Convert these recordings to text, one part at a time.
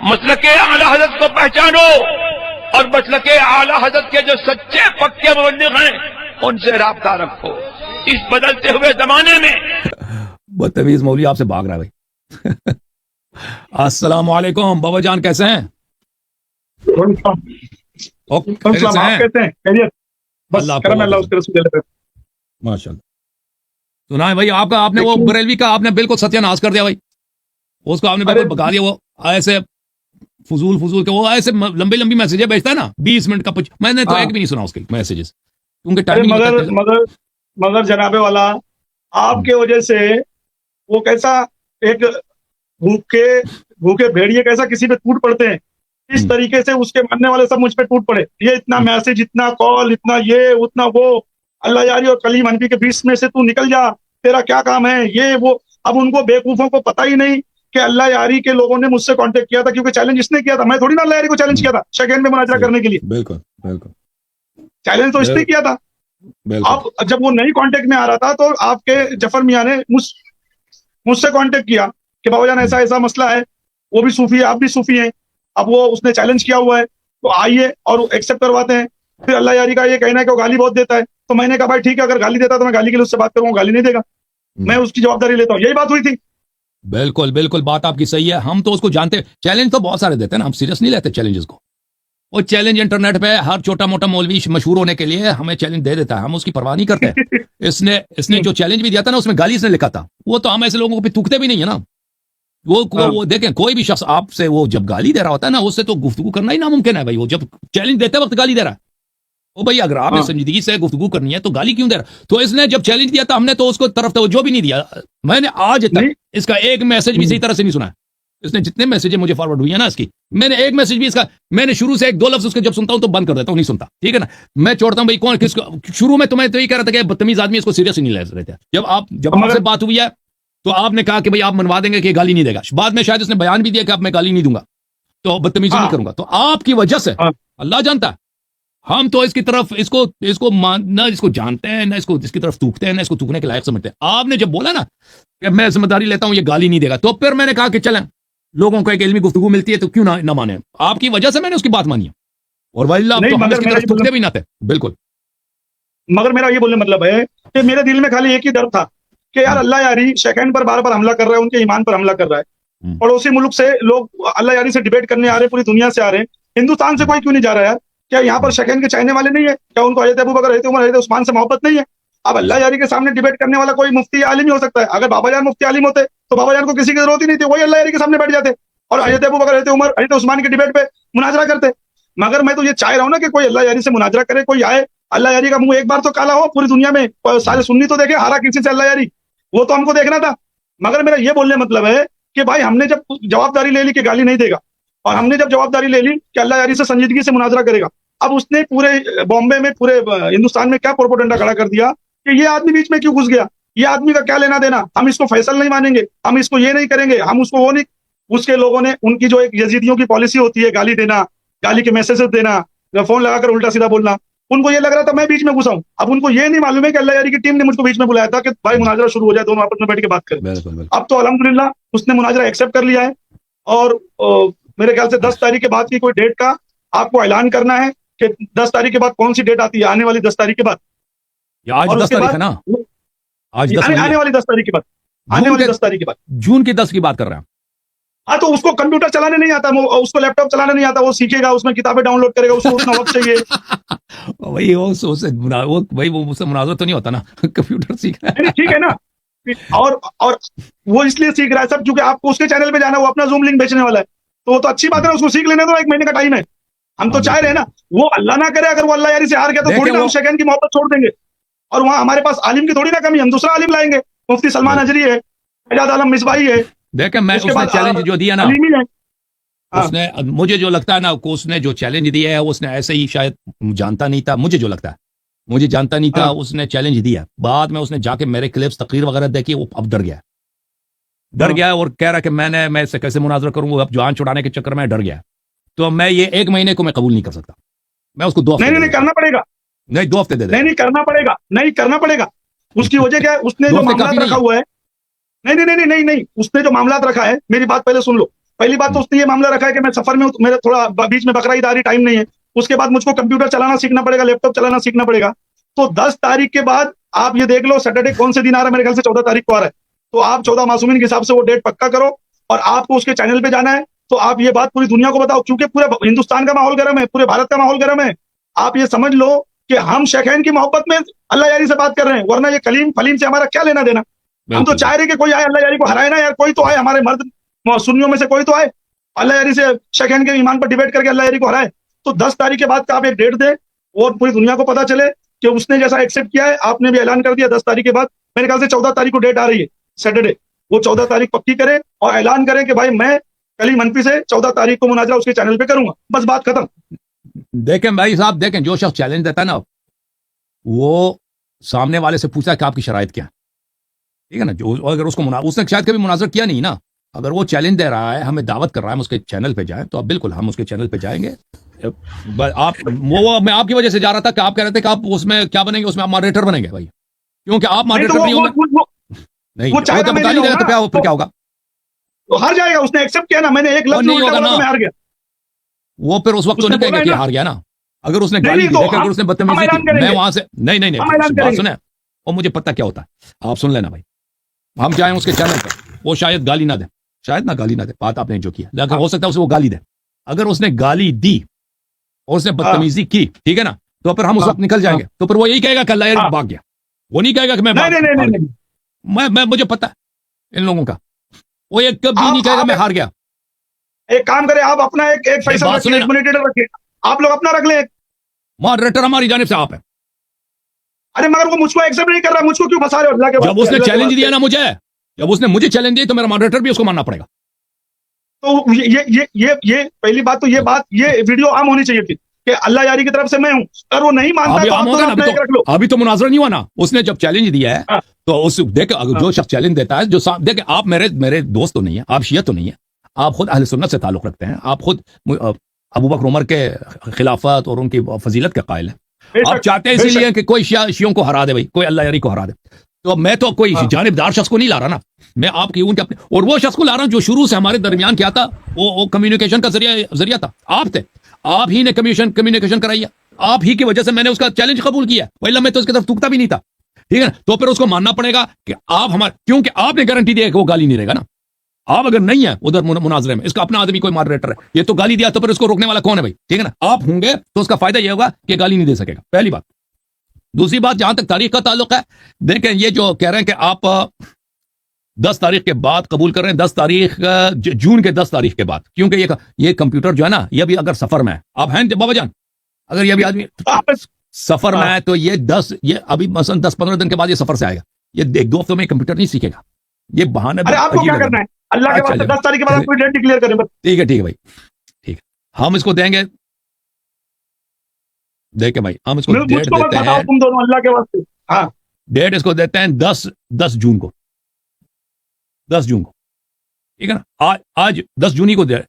मसलक आला हजरत को पहचानो और मसलक आला हजरत के जो सच्चे पक्के मुबल्लिग हैं उनसे राब्ता रखो इस बदलते हुए जमाने में। बदतमीज मौलवी आपसे भाग रहा है भाई। अस्सलाम वालेकुम बाबा जान, कैसे हैं? कैसे हैं? माशाल्लाह। सुना है भाई आपका, आपने वो बरेलवी का आपने बिल्कुल सत्यानाश कर दिया भाई, उसको आपने बिल्कुल भगा दिया। वो ऐसे फजूल के वो ऐसे लंबी लंबी मैसेजेस भेजता है ना, 20 मिनट का मैंने तो एक भी नहीं सुना उसके मैसेजेस, क्योंकि टाइम मगर जनाबे वाला आपके वजह से वो कैसा एक भूखे भेड़िए कैसा किसी पे टूट पड़ते हैं, इस तरीके से उसके मानने वाले सब मुझ पे टूट पड़े। ये इतना मैसेज, इतना कॉल, इतना ये उतना वो, अल्लाह यारी और कलीम हनफी के बीच में से तू निकल जा, तेरा क्या काम है, ये वो। अब उनको बेवकूफों को पता ही नहीं कि अल्लाह यारी के लोगों ने मुझसे कांटेक्ट किया था, क्योंकि चैलेंज इसने किया था, मैं थोड़ी ना अल्लाह यारी को चैलेंज किया था शेख में मुनाजरा करने के लिए। बिल्कुल बिल्कुल चैलेंज तो इसने किया था। अब जब वो नई कांटेक्ट में आ रहा था तो आपके जफर मियां ने मुझसे कांटेक्ट किया कि बाबा जान ऐसा ऐसा मसला है, वो भी सूफी है, आप भी सूफी हैं, अब वो उसने चैलेंज किया हुआ है तो आइए और एक्सेप्ट करवाते हैं। फिर अल्लाह यारी का ये कहना है कि वो गाली बहुत देता है, तो मैंने कहा भाई ठीक है, अगर गाली देता तो मैं गाली के लिए उससे बात करूंगा, गाली नहीं देगा, मैं उसकी जवाबदारी लेता हूँ। यही बात हुई थी। बिल्कुल बिल्कुल बात आपकी सही है। हम तो उसको जानते, चैलेंज तो बहुत सारे देते हैं ना, हम सीरियस नहीं लेते चैलेंजेस को। वो चैलेंज इंटरनेट पे हर छोटा मोटा मौलवी मशहूर होने के लिए हमें चैलेंज दे देता है, हम उसकी परवाह नहीं करते। इसने जो चैलेंज भी दिया था ना, उसमें गाली इसने लिखा था, वो तो हम ऐसे लोगों को थूकते भी नहीं है ना। वो देखें, कोई भी शख्स आपसे वो जब गाली दे रहा होता है ना, उससे तो गुफ्तगू करना ही नामुमकिन है भाई। वो जब चैलेंज देते वक्त गाली दे रहा है, ओ भाई अगर आपने संजीदगी से गुफ्तगू करनी है तो गाली क्यों दे रहा? तो इसने जब चैलेंज दिया था हमने तो उसको तरफ तवज्जो भी नहीं दिया। मैंने आज तक इसका एक मैसेज भी सही तरह से नहीं सुना है। इसने जितने मैसेज मुझे फॉरवर्ड हुई है ना इसकी, मैंने एक मैसेज भी इसका, मैंने शुरू से एक दो लफ्ज उसके जब सुनता हूं तो बंद कर देता हूं, नहीं सुनता, ठीक है ना। मैं छोड़ता हूं भाई कौन किसको। शुरू में तो मैं तो ये कह रहा था कि बदतमीज आदमी, इसको सीरियस ही नहीं ले रहे थे। जब आपसे बात हुई है तो आपने कहा कि भाई आप मनवा देंगे कि गाली नहीं देगा। बाद में शायद उसने बयान भी दिया कि अब मैं गाली नहीं दूंगा, तो बदतमीजी नहीं करूंगा। तो आपकी वजह से अल्लाह जानता है, हम तो इसकी तरफ इसको ना इसको जानते हैं, ना इसको इसकी तरफ थूकते हैं, ना इसको थूकने के लायक समझते हैं। आपने जब बोला ना कि मैं जिम्मेदारी लेता हूं, ये गाली नहीं देगा, तो फिर मैंने कहा कि चलें, लोगों को एक इल्मी गुफ्तगू मिलती है तो क्यों ना माने। आपकी वजह से मैंने उसकी बात मानी है, और वल्लाह तो हम इसकी तरफ थूकते भी ना थे। बिल्कुल, मगर मेरा ये बोलने मतलब है कि मेरे दिल में खाली एक ही डर था कि यार अल्लाह यारी शेखैन पर बार बार हमला कर रहा है, उनके ईमान पर हमला कर रहा है। पड़ोसी मुल्क से लोग अल्लाह यारी से डिबेट करने आ रहे हैं, पूरी दुनिया से आ रहे हैं, हिंदुस्तान से कोई क्यों नहीं जा रहा है यार? क्या यहाँ पर शेखैन के चाहने वाले नहीं है? क्या उनको हज़रत अबू बकर, हज़रत उमर, हज़रत उस्मान से मोहब्बत नहीं है? अब अल्लाह यारी के सामने डिबेट करने वाला कोई मुफ्ती आलिम ही हो सकता है। अगर बाबा जान मुफ्ती आलिम होते तो बाबा जान को किसी की जरूरत ही नहीं थी, वही अल्लाह यारी के सामने बैठ जाते और हज़रत अबू बकर, हज़रत उमर, हज़रत उस्मान की डिबेट पे मुनाजरा करते। मगर मैं तो ये चाह रहा हूँ ना कि कोई अल्लाह यारी से मुनाजरा करे, कोई आए, अल्लाह यारी का मुंह एक बार तो काला हो, पूरी दुनिया में सारे सुन्नी तो देखे हारा किसी से अल्लाह यारी, वो तो हमको देखना था। मगर मेरा ये बोलने मतलब है कि भाई हमने जब जवाबदारी ले ली कि गाली नहीं देगा, और हमने जब जवाबदारी ले ली कि अल्लाह यारी से संजीदगी से मुनाजरा करेगा, अब उसने पूरे बॉम्बे में, पूरे हिंदुस्तान में क्या प्रोपोगंडा खड़ा कर दिया कि ये आदमी बीच में क्यों घुस गया, ये आदमी का क्या लेना देना, हम इसको फैसल नहीं मानेंगे, हम इसको ये नहीं करेंगे, हम उसको वो नहीं। उसके लोगों ने, उनकी जो एक यजीदियों की पॉलिसी होती है, गाली देना, गाली के मैसेजेस देना, फोन लगाकर उल्टा सीधा बोलना, उनको ये लग रहा था मैं बीच में घुसा हूं। अब उनको ये नहीं मालूम है कि अल्लाह यारी की टीम ने मुझको बीच में बुलाया था कि भाई मुनाजरा शुरू हो जाए, दोनों आपस में बैठ के बात करें। अब तो अल्हम्दुलिल्लाह उसने मुनाजरा एक्सेप्ट कर लिया है, और मेरे ख्याल से 10 तारीख के बाद की कोई डेट का आपको ऐलान करना है कि 10 तारीख के बाद कौन सी डेट आती है, आने वाली 10 तारीख के बाद। आज 10 तारीख है ना, आज 10 आने वाली 10 तारीख के बाद, आने वाली 10 तारीख के बाद, जून की 10 की बात कर रहे हैं। हाँ, तो उसको कंप्यूटर चलाने नहीं आता, उसको लैपटॉप चलाने नहीं आता, वो सीखेगा, उसमें किताबें डाउनलोड करेगा, उसको उतना वक्त चाहिए। वही वो मुझसे मुनाजरा तो नहीं होता ना, कंप्यूटर सीख रहा है। ठीक है ना, और वो इसलिए सीख रहा है सब क्योंकि आपको उसके चैनल पे जाना, वो अपना जूम लिंक बेचने वाला है, तो वो तो अच्छी बात है, उसको सीख लेने दो, 1 महीने का टाइम है। हम तो चाह रहे हैं ना, वो अल्लाह ना करे, अगर वो अल्लाह यारी से हार गया तो थोड़ी ना हम शेखैन की मोहब्बत छोड़ देंगे, और वहां हमारे पास आलिम की थोड़ी ना कमी, हम दूसरा आलिम लाएंगे, मुफ्ती सलमान अजरी है, एजाज आलम मिसबाही है। देखें, मैं उसने चैलेंज जो दिया ना, उसने, मुझे जो लगता है ना, उसने जो चैलेंज दिया है उसने ऐसे ही शायद जानता नहीं था, मुझे जो लगता है, मुझे जानता नहीं था, उसने चैलेंज दिया। बाद में उसने जाके मेरे क्लिप्स तकरीर वगैरह देखी, वो अब डर गया और कह रहा कि मैं इससे कैसे मुनाजरा करूंगा, अब जान छुड़ाने के चक्कर में डर गया। तो मैं ये 1 महीने को मैं कबूल नहीं कर सकता, मैं उसको 2 हफ्ते नहीं करना पड़ेगा, नहीं 2 हफ्ते दे दे, नहीं करना पड़ेगा। उसकी वजह क्या है, उसने जो मामला रखा हुआ है, नहीं, उसने जो मामला रखा है, मेरी बात पहले सुन लो, पहली बात तो उसने ये मामला रखा है कि मैं सफर में हूं, मेरे थोड़ा बीच में बकरा ईद आ रही, टाइम नहीं है। उसके बाद मुझको कंप्यूटर चलाना सीखना पड़ेगा, लैपटॉप चलाना सीखना पड़ेगा। तो 10 तारीख के बाद आप ये देख लो सैटरडे कौन से दिन आ रहा है, मेरे ख्याल से 14 तारीख को आ रहा है। तो आप 14 मासूमिन के हिसाब से वो डेट पक्का करो और आपको उसके चैनल पे जाना है। तो आप ये बात पूरी दुनिया को बताओ, क्योंकि पूरे हिंदुस्तान का माहौल गर्म है, पूरे भारत का माहौल गर्म है। आप ये समझ लो कि हम शेखैन की मोहब्बत में अल्लाह यारी से बात कर रहे हैं, वरना ये कलीम फलीम से हमारा क्या लेना देना। हम तो चाह रहे कि कोई आए अल्लाह यारी को हराए ना यार, कोई तो आए, हमारे मर्द सुन्नियों में से कोई तो आए, अल्लाह यारी से शेखैन के ईमान पर डिबेट करके अल्लाह यारी को हराए। तो 10 तारीख के बाद का आप एक डेट दें और पूरी दुनिया को पता चले कि उसने जैसा एक्सेप्ट किया है। आपने भी ऐलान कर दिया 10 तारीख के बाद, मेरे ख्याल से 14 तारीख को डेट आ रही है सैटरडे, वो 14 तारीख पक्की करें और ऐलान करें कि भाई मैं कलीम हनफी से 14 तारीख को मुनाजरा उसके चैनल पे करूंगा, बस बात खत्म। देखें भाई साहब, देखें, जो शख्स चैलेंज देता है ना, वो सामने वाले से पूछता है कि आपकी शराइत क्या है, ठीक है ना। जो अगर उसको उसने शायद कभी मुनाजर किया नहीं ना, अगर वो चैलेंज दे रहा है, हमें दावत कर रहा है हम उसके चैनल पे जाएं, तो अब बिल्कुल हम उसके चैनल पे जाएंगे। आप वो मैं आपकी वजह से जा रहा था कि आप कह रहे थे कि आप उसमें क्या बनेंगे, उसमें आप मॉडरेटर बनेंगे भाई, क्योंकि आप मॉडरेटर नहीं होंगे। नहीं, वो जब गाली देगा तो क्या होगा? तो हार जाएगा, उसने एक्सेप्ट किया ना, मैंने एक लफ्ज उल्टा बोला तो मैं हार गया। वो फिर उस वक्त तो नहीं कहेंगे कि हार गया ना। अगर उसने गाली दी, अगर उसने बदतमीजी की, मैं वहां से नहीं बात सुने, और मुझे पता क्या होता है, आप सुन लेना भाई। हम जाएं उसके चैनल पर, वो शायद गाली ना दे, शायद ना गाली ना दे, बात आपने जो किया, लेकिन हो सकता है उसे वो गाली दे। अगर उसने गाली दी और उसने बदतमीजी की, ठीक है ना, तो फिर हम उस वक्त निकल जाएंगे। तो फिर वो यही कहेगा कि अल्लाह यार भाग गया, वो नहीं कहेगा कि मैं मुझे पता है इन लोगों का, वो एक कभी नहीं कहेगा मैं हार गया। एक काम करें, आप अपना एक फैसला रखिए, एक मॉडरेटर रखिए, आप लोग अपना रख लें। मॉडरेटर हमारी जानिब से आप है। अरे मगर वो मुझको एक्सेप्ट नहीं कर रहा, मुझको क्यों फंसा रहे हो? अल्लाह के जब उसने चैलेंज दिया ना मुझे, जब उसने मुझे चैलेंज दिया तो मेरा मॉडरेटर भी उसको मानना पड़ेगा। तो ये पहली बात तो ये वीडियो आम होनी चाहिए थी कि अल्लाह यारी की तरफ से मैं हूं। अगर वो नहीं मानता तो अभी तो मुनाजरा नहीं हुआ ना, उसने जब चैलेंज दिया है तो उस देख, जो शख्स चैलेंज देता है, जो देख, आप मेरे दोस्त तो नहीं है, आप शिया तो नहीं है, आप खुद अहले सुन्नत से ताल्लुक रखते हैं, आप खुद अबू बकर उमर के खिलाफत और उनकी फजीलत के कायल है। आप चाहते हैं इसीलिए कि कोई शियों को हरा दे भाई, कोई अल्लाह यारी को हरा दे। तो मैं तो कोई जानिबदार शख्स को नहीं ला रहा ना, मैं आपकी उनके अपने और वो शख्स को ला रहा हूं जो शुरू से हमारे दरमियान क्या था, वो कम्युनिकेशन का जरिया था, आप थे, आप ही ने कम्युनिकेशन कराई है, आप ही की वजह से मैंने उसका चैलेंज कबूल किया, वरना मैं तो उसकी तरफ तुकता भी नहीं था, ठीक है ना। तो फिर उसको मानना पड़ेगा कि आप हमारे, क्योंकि आपने गारंटी दिया कि वो गाली नहीं रहेगा ना। आप अगर नहीं है उधर मुनाजरे में, इसका अपना आदमी कोई मॉडरेटर है, ये तो गाली दिया, तो फिर उसको रोकने वाला कौन है भाई, ठीक है ना। आप होंगे तो उसका फायदा यह होगा कि गाली नहीं दे सकेगा, पहली बात। दूसरी बात, जहां तक तारीख का ताल्लुक है, देखें, ये जो कह रहे हैं कि आप 10 तारीख के बाद कबूल कर रहे हैं, 10 तारीख जून के 10 तारीख के बाद, क्योंकि ये कंप्यूटर जो है ना, ये अभी अगर सफर में है, आप हैं बाबा जान, अगर ये अभी आदमी सफर में है तो ये अभी मसलन 10-15 दिन के बाद ये सफर से आएगा, ये 1-2 हफ्तों में कंप्यूटर नहीं सीखेगा, ये बहाना। अरे आपको क्या करना है, अल्लाह के वास्ते 10 तारीख के बाद कोई डेट डिक्लेयर करें बस। ठीक है भाई, ठीक है, हम इसको देंगे, देखे भाई, हम इसको डेट देते हैं, तुम दोनों अल्लाह के वास्ते, हाँ, डेट इसको देते हैं 10 जून को, 10 जून को, ठीक है ना। आज 10 जून को दे,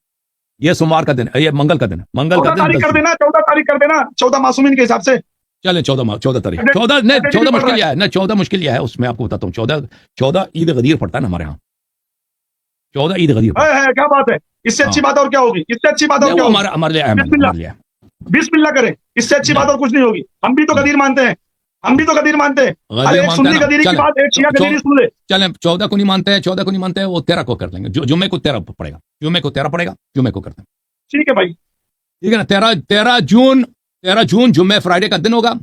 ये सोमवार का दिन है, ये मंगल का दिन है, मंगल का दिन कर देना, 14 तारीख कर देना, 14 मासूमिन के हिसाब से चले, 14 तारीख, 14 मुश्किल यह है ना, 14 मुश्किल यह है, उसमें आपको बताता हूँ, 14 ईद गदीर पड़ता है ना हमारे यहाँ, 14 ईद गदीर है, क्या बात है, इससे अच्छी बात और क्या होगी, इससे अच्छी बात और क्या होगी, हमारे लिए बिस्मिल्लाह करें, इससे अच्छी बात और कुछ नहीं होगी। हम भी तो गदीर मानते हैं, एक सुन्नी गदीरी की बात, एक शिया गदीरी सुन ले। चलें, 14 को नहीं मानते हैं, वो 13 को कर लेंगे, जुम्मे को 13 पड़ेगा, जुम्मे को करते हैं, ठीक है भाई, ठीक है ना। 13 जून जुम्मे फ्राइडे का दिन होगा,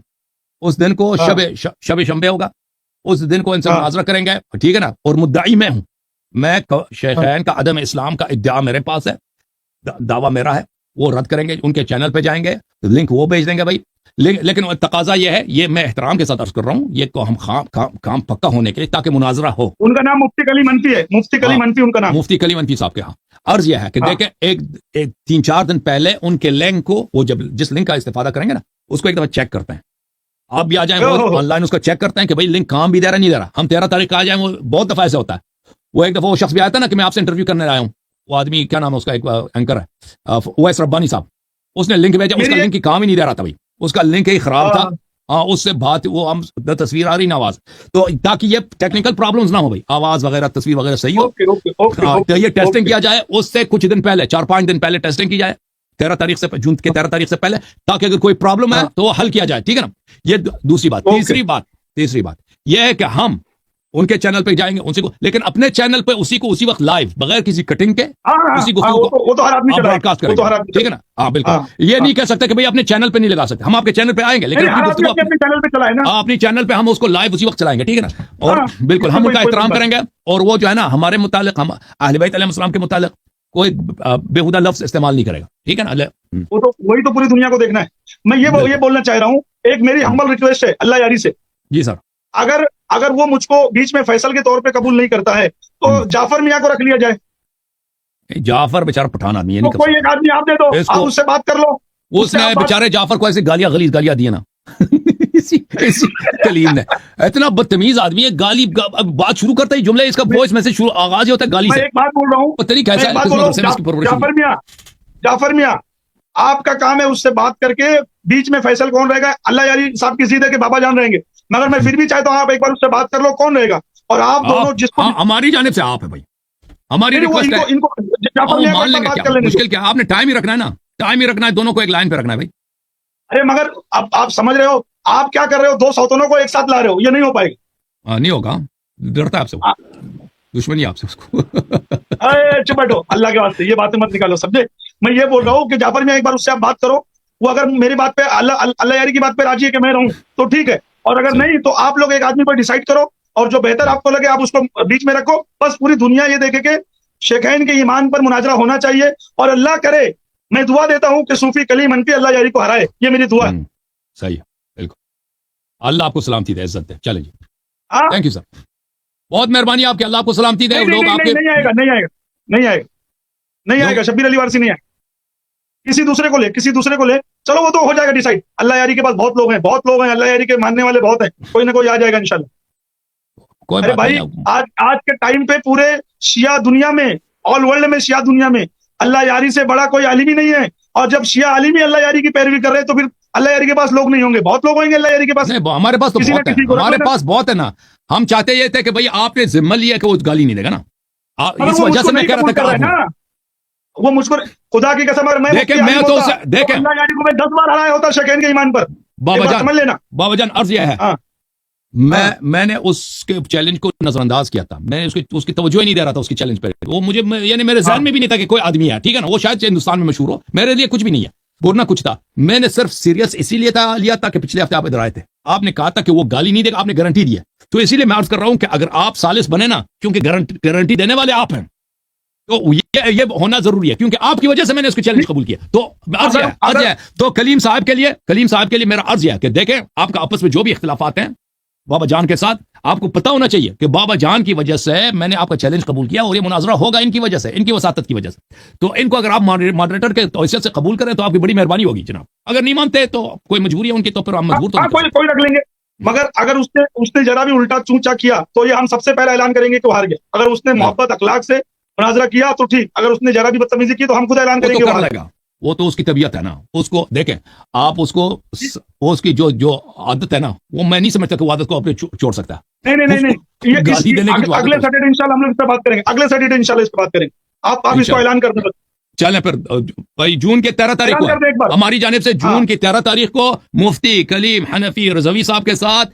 उस दिन को शब शंबे होगा, उस दिन को इनसे मुनाजरा करेंगे, ठीक है ना। और मुद्दाई मैं हूं, मैं शेखैन का अदम इस्लाम का इद्दिआ मेरे पास है, दावा मेरा है, वो रद्द करेंगे, उनके चैनल पे जाएंगे, लिंक वो भेज देंगे भाई। लेकिन तकाजा ये है, ये मैं एहतराम के साथ अर्ज कर रहा हूँ, ये को हम काम पक्का होने के लिए, ताकि मुनाजरा हो। उनका नाम मुफ्ती कलीम हनफी है, मुफ्ती कलीम हनफी उनका नाम, मुफ्ती कलीम हनफी साहब के यहाँ। अर्ज यह है कि देखें, एक 3-4 दिन पहले उनके लिंक को, वो जब जिस लिंक का इस्तेफादा करेंगे ना, उसको एक दफा चेक करते हैं, आप भी आ जाए, ऑनलाइन उसका चेक करते हैं कि भाई लिंक काम भी दे रहा नहीं दे रहा। हम 13 तारीख का आ जाए, वो बहुत दफा ऐसा होता है। वो एक दफा वो शख्स भी आया था ना कि मैं आपसे इंटरव्यू करने आया हूँ, वो आदमी क्या नाम है उसका, एक एंकर है, उवैस रब्बानी साहब, उसने लिंक भेजा, उसका लिंक ही काम ही नहीं दे रहा था भाई, उसका लिंक ही खराब था, उससे बात वो हम तस्वीर आ रही ना आवाज, तो ताकि ये टेक्निकल प्रॉब्लम्स ना हो भाई, आवाज वगैरह तस्वीर वगैरह सही हो। ओके ओके ओके हाँ, तो ये ओके टेस्टिंग किया जाए, उससे कुछ दिन पहले 4-5 दिन पहले टेस्टिंग की जाए, 13 तारीख से, जून के 13 तारीख से पहले, ताकि अगर कोई प्रॉब्लम है हाँ। तो वो हल किया जाए, ठीक है ना। ये दूसरी बात। ओके। तीसरी बात यह है कि हम उनके चैनल पे जाएंगे उसी को, लेकिन अपने चैनल पे उसी को उसी वक्त लाइव बगैर किसी कटिंग के हाँ हाँ उसी हाँ, गुफ्तगू को वो तो हर आदमी चलाएगा, ब्रॉडकास्ट वो तो हर करेंगे, आदमी ठीक है ना। हाँ बिल्कुल। हाँ, ये नहीं कह सकते कि भाई अपने चैनल पे नहीं लगा सकते, हम आपके चैनल पे आएंगे, लेकिन नहीं, अपनी हर आदमी गुफ्तगू अपने चैनल पे चलाए ना। अपनी चैनल पे हम उसको लाइव उसी वक्त चलाएंगे, ठीक है ना। और हाँ, बिल्कुल हम कोई- उनका कोई एहतराम बात करेंगे, और वो जो है ना हमारे मुतालिक, हम अहले बैत अलैहिस्सलाम के मुतालिक कोई बेहुदा लफ्ज इस्तेमाल नहीं करेगा, ठीक है ना। वो तो वही तो पूरी दुनिया को देखना है। मैं ये बोलना चाह रहा हूँ, एक मेरी हम्बल रिक्वेस्ट है अल्लाह यारी से, जी सर। अगर अगर वो मुझको बीच में फैसल के तौर पे कबूल नहीं करता है तो जाफर मियाँ को रख लिया जाए। जाफर बेचारा पठान आदमी है, तो नहीं कर कोई एक आदमी आप दे दो, इसको- आप उससे बात कर लो। उससे उसने आप बात- बेचारे जाफर को ऐसे गालियां गलीज गालियां दी है ना इसी कलीम ने, इतना बदतमीज आदमी है, अब बात शुरू करता ही जुमले, इसका वॉइस मैसेज शुरू आगाज ही होता है गाली मैं से। एक बात बोल रहा हूँ, पता नहीं कैसा मैं एक है, बात किस बोल रहा मदरसे में इसकी हूँ, परवरिश हुई। जाफर मियाँ आपका काम है उससे बात करके, बीच में फैसल कौन रहेगा? अल्लाह यारी साहब की जिद है कि बाबा जान रहेंगे, मगर मैं फिर भी चाहता हूँ आप एक बार उससे बात कर लो, कौन रहेगा? और आप दोनों जिसको हाँ, हमारी जानिब से आप है भाई, हमारी नहीं, वो रिक्वेस्ट है। इनको जाफर वो मियाँ को मान एक बार लेंगे, बात क्या कर लेने दो। मुश्किल क्या, आपने टाइम ही रखना है ना, टाइम ही रखना है, दोनों को एक लाइन पे रखना है भाई। अरे मगर आप समझ रहे हो, आप क्या कर रहे हो? दो सौतनों को एक साथ ला रहे हो, ये नहीं हो पाएगा। नहीं होगा, डरता है आपसे वो, दुश्मनी है आपसे उसको अरे चुप बैठो, अल्लाह के वास्ते ये बातें मत निकालो, समझे? मैं ये बोल रहा हूँ कि जाफर मियाँ एक बार उससे आप बात करो, वो अगर मेरी बात पे अल्लाह यारी की बात पे राजी है कि मैं रहूं तो ठीक है, और अगर नहीं तो आप लोग एक आदमी पर डिसाइड करो, और जो बेहतर आपको लगे आप उसको बीच में रखो। बस पूरी दुनिया ये देखे कि शेखैन के ईमान पर मुनाजरा होना चाहिए, और अल्लाह करे, मैं दुआ देता हूं कि सूफी कलीम अनपी अल्लाह यारी को हराए, ये मेरी दुआ है। सही है, बिल्कुल। अल्लाह आपको सलामती दे, इज्जत दे। चलें जी, हाँ? थैंक यू सर, बहुत मेहरबानी आपकी, अल्लाह आपको सलामती दे। नहीं, लोग नहीं, आपके नहीं आएगा, नहीं आएगा, नहीं आएगा, नहीं लोग- आएगा, शब्बीर अली वारसी नहीं आएगा। किसी दूसरे को ले, किसी दूसरे को ले, चलो वो तो हो जाएगा डिसाइड। अल्लाह यारी के पास बहुत लोग हैं, अल्लाह यारी के मानने वाले बहुत हैं, कोई ना कोई आ जाएगा इंशाल्लाह। कोई अरे बात भाई, नहीं। आज के टाइम पे पूरे शिया दुनिया में, ऑल वर्ल्ड में, शिया दुनिया में अल्लाह यारी से बड़ा कोई आलिम ही नहीं है। और जब शिया आलिम ही अल्लाह यारी की पैरवी कर रहे हैं तो फिर अल्लाह यारी के पास लोग नहीं होंगे? बहुत लोग होंगे अल्लाह यारी के पास। नहीं, हमारे पास तो किसी न बहुत है, किसी को हमारे रखो ना। पास बहुत है ना। हम चाहते ये थे कि भाई आपने जिम्मा लिया कि वो गाली नहीं देगा ना, मगर इस वो वजह मुझको से मैं नहीं कह रहा कबूल था कर रहा है कि आप- ना, वो मुझको खुदा की कसम, अगर मैं देखें, मुफ्ती मैं आलिम तो होता, उसे- देखें। अल्लाह यारी को मैं 10 बार हराया होता शेखैन के ईमान पर। एक बाबा बात जान, समझ लेना। बाबा जान, अर्ज यह है, हाँ। मैंने उसके चैलेंज को नजरअंदाज किया था, मैंने उसकी तवज्जो ही नहीं दे रहा था उसकी चैलेंज पे। वो मुझे यानी मेरे जहन में भी नहीं था कि कोई आदमी है, ठीक है ना, वो शायद हिंदुस्तान में मशहूर हो, मेरे लिए कुछ भी नहीं है, बोलना कुछ था। मैंने सिर्फ सीरियस इसीलिए लिया था कि पिछले हफ्ते आप इधर आए थे, आपने कहा था कि वो गाली नहीं देगा, आपने गारंटी दी है, तो इसीलिए मैं अर्ज कर रहा हूं कि अगर आप सालिस बने ना, क्योंकि गारंटी देने वाले आप हैं, तो ये होना जरूरी है, क्योंकि आपकी वजह से मैंने उसकी चैलेंज कबूल किया। तो अर्ज है तो कलीम साहब के लिए मेरा अर्ज है कि देखें, आपका आपस में जो भी इख्तिलाफात हैं बाबा जान के साथ, आपको पता होना चाहिए कि बाबा जान की वजह से मैंने आपका चैलेंज कबूल किया, और ये मुनाजरा होगा इनकी वजह से, इनकी वसातत की वजह से। तो इनको अगर आप मॉडरेटर के हैसियत से कबूल करें तो आपकी बड़ी मेहरबानी होगी जनाब। अगर नहीं मानते तो कोई मजबूरी है उनकी, तो फिर हम मजबूर तो नहीं कर सकते। कोई रख लेंगे, मगर अगर उसने जरा भी उल्टा चूचा किया तो ये हम सबसे पहले ऐलान करेंगे कि वो हार गया। अगर उसने मोहब्बत अखलाक से मुनाजरा किया तो ठीक, अगर उसने जरा भी बदतमीजी की तो हम खुद ऐलान वो करेंगे तो वो कर हार लेगा, वो तो उसकी तबीयत है ना, उसको देखें आप, उसको उसकी जो आदत है ना, वो मैं नहीं समझता कि वो आदत को अपने छोड़ सकता है। नहीं नहीं नहीं नहीं, ये गाली देने की जो आदत अगले है। सैटरडे इंशाल्लाह हम लोग इस पर बात करेंगे, अगले सैटरडे इंशाल्लाह इस पर बात करेंगे। आप इसको इंशाल्लाह। ऐलान कर दो। चलें फिर भाई, जून के 13 तारीख ऐलान कर दे एक को बार। हमारी जानिब से जून हाँ। की 13 तारीख को मुफ्ती कलीम हनफी रजवी साहब के साथ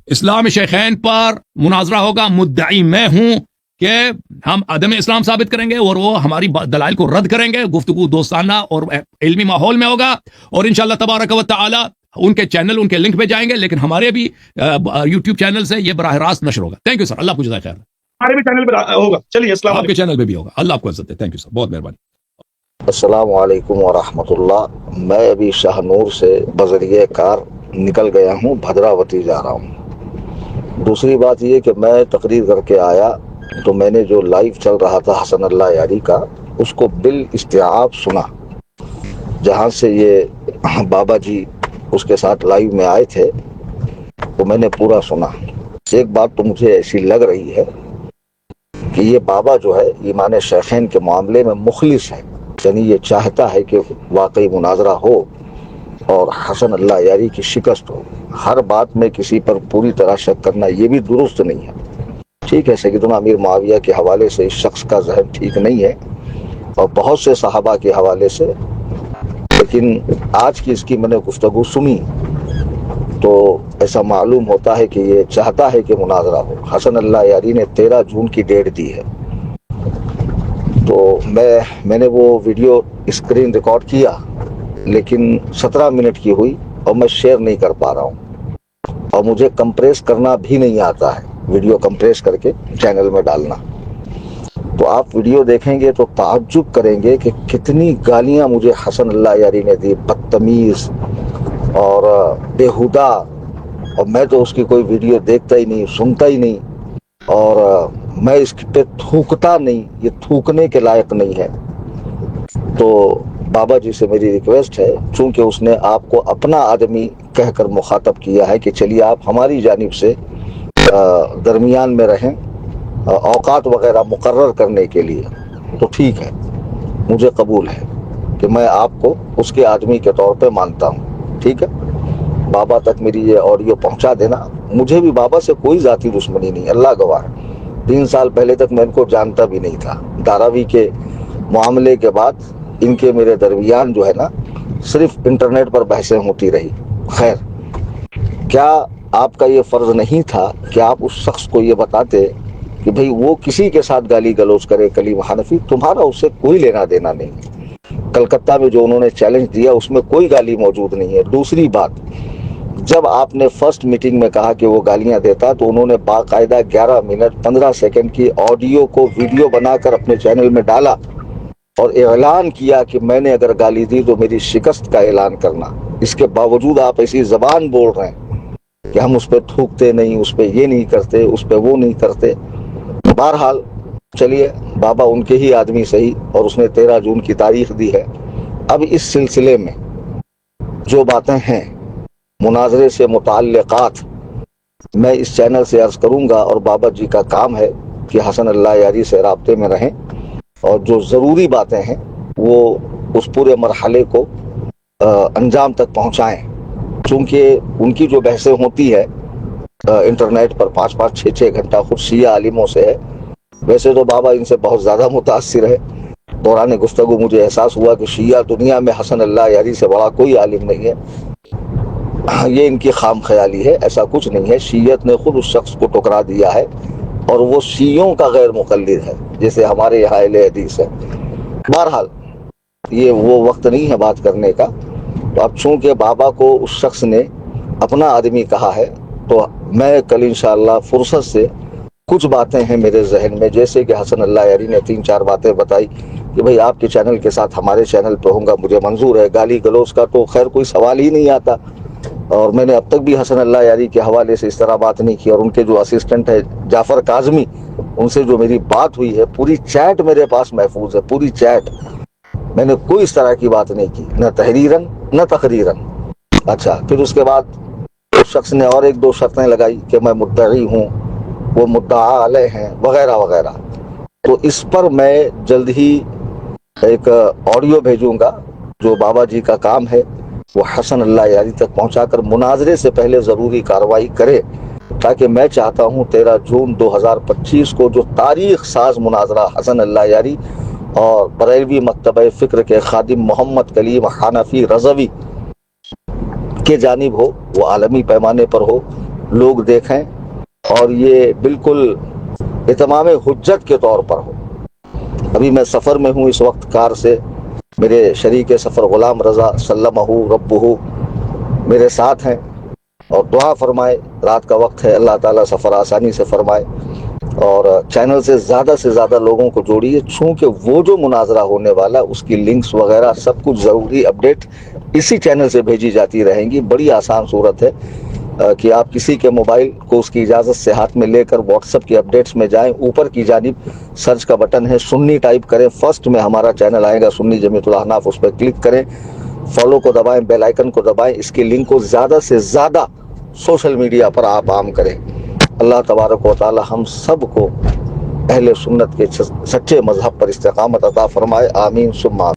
इस्लाम शेखैन पर मुनाजरा होगा। मुद्दई मैं हूं कि हम अदम इस्लाम साबित करेंगे और वो हमारी दलाइल को रद्द करेंगे। गुफ्तगू दोस्ताना और इल्मी माहौल में होगा, और इंशाअल्लाह तबारक व तआला उनके चैनल, उनके लिंक पे जाएंगे, लेकिन हमारे भी यूट्यूब चैनल से ये बराह रास्त नशर होगा। थैंक यू सर, अल्लाह आपको जज़ाए खैर। हमारे भी चैनल पर होगा। चलिए, अस्सलाम आपके चैनल पे भी होगा। अल्लाह आपको इज्जत दे। थैंक यू सर, बहुत मेहरबानी। अस्सलाम वालेकुम वरहमतुल्लाह। मैं अभी शाहनूर से बजरिए कार निकल गया हूँ, भद्रावती जा रहा हूँ। दूसरी बात ये कि मैं तकरीर करके आया तो मैंने जो लाइव चल रहा था हसन अल्लाह यारी का, उसको बिल इस्तिआब सुना, जहाँ से ये बाबा जी उसके साथ लाइव में आए थे, तो मैंने पूरा सुना। एक बात तो मुझे ऐसी लग रही है कि ये बाबा जो है ईमान शेखैन के मामले में मुखलिस है, यानी ये चाहता है कि वाकई मुनाजरा हो और हसन अल्लाह यारी की शिकस्त हो। हर बात में किसी पर पूरी तरह शक करना ये भी दुरुस्त नहीं है। ठीक है, सैयदना अमीर मुआविया के हवाले से इस शख्स का जहन ठीक नहीं है और बहुत से सहाबा के हवाले से, लेकिन आज की इसकी मैंने गुफ्तगू सुनी तो ऐसा मालूम होता है कि ये चाहता है कि मुनाजरा हो। हसन अल्लाह यारी ने 13 जून की डेट दी है, तो मैंने वो वीडियो स्क्रीन रिकॉर्ड किया, लेकिन 17 मिनट की हुई और मैं शेयर नहीं कर पा रहा हूँ और मुझे कंप्रेस करना भी नहीं आता है, वीडियो कंप्रेस करके चैनल में डालना। तो आप वीडियो देखेंगे तो ताज्जुब करेंगे कि कितनी गालियां मुझे हसन अल्लाह यारी ने दी, बदतमीज और बेहुदा। और मैं तो उसकी कोई वीडियो देखता ही नहीं, सुनता ही नहीं, और मैं इसके पे थूकता नहीं, ये थूकने के लायक नहीं है। तो बाबा जी से मेरी रिक्वेस्ट है, चूंकि उसने आपको अपना आदमी कहकर मुखातब किया है कि चलिए आप हमारी जानिब से दरमियान में रहें औकात वगैरह मुकर्रर करने के लिए, तो ठीक है, मुझे कबूल है कि मैं आपको उसके आदमी के तौर पे मानता हूँ। ठीक है, बाबा तक मेरी ये ऑडियो पहुँचा देना। मुझे भी बाबा से कोई ज़ाती दुश्मनी नहीं, अल्लाह गवाह। 3 साल पहले तक मैं इनको जानता भी नहीं था। धारावी के मामले के बाद इनके मेरे दरमियान जो है ना, सिर्फ इंटरनेट पर बहसें होती रही। खैर, क्या आपका ये फर्ज नहीं था कि आप उस शख्स को ये बताते कि भाई वो किसी के साथ गाली गलौज करे, कलीम हनफी, तुम्हारा उससे कोई लेना देना नहीं। कलकत्ता में जो उन्होंने चैलेंज दिया उसमें कोई गाली मौजूद नहीं है। दूसरी बात, जब आपने फर्स्ट मीटिंग में कहा कि वो गालियां देता, तो उन्होंने बाकायदा 11 मिनट 15 सेकंड की ऑडियो को वीडियो बनाकर अपने चैनल में डाला और ऐलान किया कि मैंने अगर गाली दी तो मेरी शिकस्त का ऐलान करना। इसके बावजूद आप ऐसी जबान बोल रहे हैं कि हम उस पर थूकते नहीं, उस पर ये नहीं करते, उस पर वो नहीं करते। बहरहाल चलिए, बाबा उनके ही आदमी सही, और उसने 13 जून की तारीख दी है। अब इस सिलसिले में जो बातें हैं मुनाजरे से मुताल्लिकात, मैं इस चैनल से अर्ज करूंगा, और बाबा जी का काम है कि हसन अल्लाह यारी से राब्ते में रहें और जो ज़रूरी बातें हैं वो उस पूरे मरहले को अंजाम तक पहुंचाएं। चूँकि उनकी जो बहसें होती है इंटरनेट पर 5-5, 6-6 घंटा खुद शिया आलिमों से है। वैसे तो बाबा इनसे बहुत ज़्यादा मुतासिर है। दौरान गुफ्तगू मुझे एहसास हुआ कि शिया दुनिया में हसन अल्लाह यारी से बड़ा कोई आलिम नहीं है। ये इनकी खाम ख्याली है, ऐसा कुछ नहीं है। शीयत ने खुद उस शख्स को ठुकरा दिया है और वो शीयों का गैर मुक़ल्लिद है, जैसे हमारे यहाँ अहले हदीस है। बहरहाल ये वो वक्त नहीं है बात करने का। तो अब चूँकि बाबा को उस शख्स ने अपना आदमी कहा है, तो मैं कल इंशाअल्लाह फुर्सत से, कुछ बातें हैं मेरे जहन में, जैसे कि हसन अल्लाह यारी ने 3-4 बातें बताई कि भाई आपके चैनल के साथ हमारे चैनल पे होगा, मुझे मंजूर है। गाली गलौज का तो खैर कोई सवाल ही नहीं आता, और मैंने अब तक भी हसन अल्लाह यारी के हवाले से इस तरह बात नहीं की। और उनके जो असिस्टेंट है जाफ़र काज़मी, उनसे जो मेरी बात हुई है, पूरी चैट मेरे पास महफूज है, पूरी चैट। मैंने कोई इस तरह की बात नहीं की, न तहरीरन न तकरीरन। अच्छा, फिर उसके बाद उस शख्स ने और 1-2 शर्तें लगाई कि मैं मुद्दई हूँ, वो मुद्दा अलैह हैं, वगैरह वगैरह। तो इस पर मैं जल्द ही एक ऑडियो भेजूंगा। जो बाबा जी का काम है वो हसन अल्लाह यारी तक पहुंचाकर मुनाजरे से पहले ज़रूरी कार्रवाई करे, ताकि मैं चाहता हूं 13 जून 2025 को जो तारीख साज मुनाजरा हसन अल्लाह यारी और बरेलवी मकतबे फ़िक्र के खादिम मोहम्मद कलीम हनफी रज़वी के जानिब हो, वो आलमी पैमाने पर हो, लोग देखें और ये बिल्कुल इतमाम हुज्जत के तौर पर हो। अभी मैं सफ़र में हूँ इस वक्त कार से, मेरे शरीक सफ़र ग़ुलाम रज़ा सल्लमहु रब्बुहु मेरे साथ हैं, और दुआ फरमाए, रात का वक्त है, अल्लाह ताला सफ़र आसानी से फरमाए। और चैनल से ज़्यादा लोगों को जोड़िए, चूँकि वो जो मुनाजरा होने वाला उसकी लिंक्स वगैरह सब कुछ ज़रूरी अपडेट इसी चैनल से भेजी जाती रहेंगी। बड़ी आसान सूरत है कि आप किसी के मोबाइल को उसकी इजाज़त से हाथ में लेकर व्हाट्सएप की अपडेट्स में जाएं, ऊपर की जानिब सर्च का बटन है, सुन्नी टाइप करें, फर्स्ट में हमारा चैनल आएगा सुन्नी जमीयतुल अहनाफ, उस पर क्लिक करें, फॉलो को दबाएं, बेल आइकन को दबाएं। इसकी लिंक को ज़्यादा से ज़्यादा सोशल मीडिया पर आप आम करें। अल्लाह तबारक व तआला हम सब को अहले सुन्नत के सच्चे मजहब पर इस्तिकामत अता फरमाए। आमीन सुम्मा।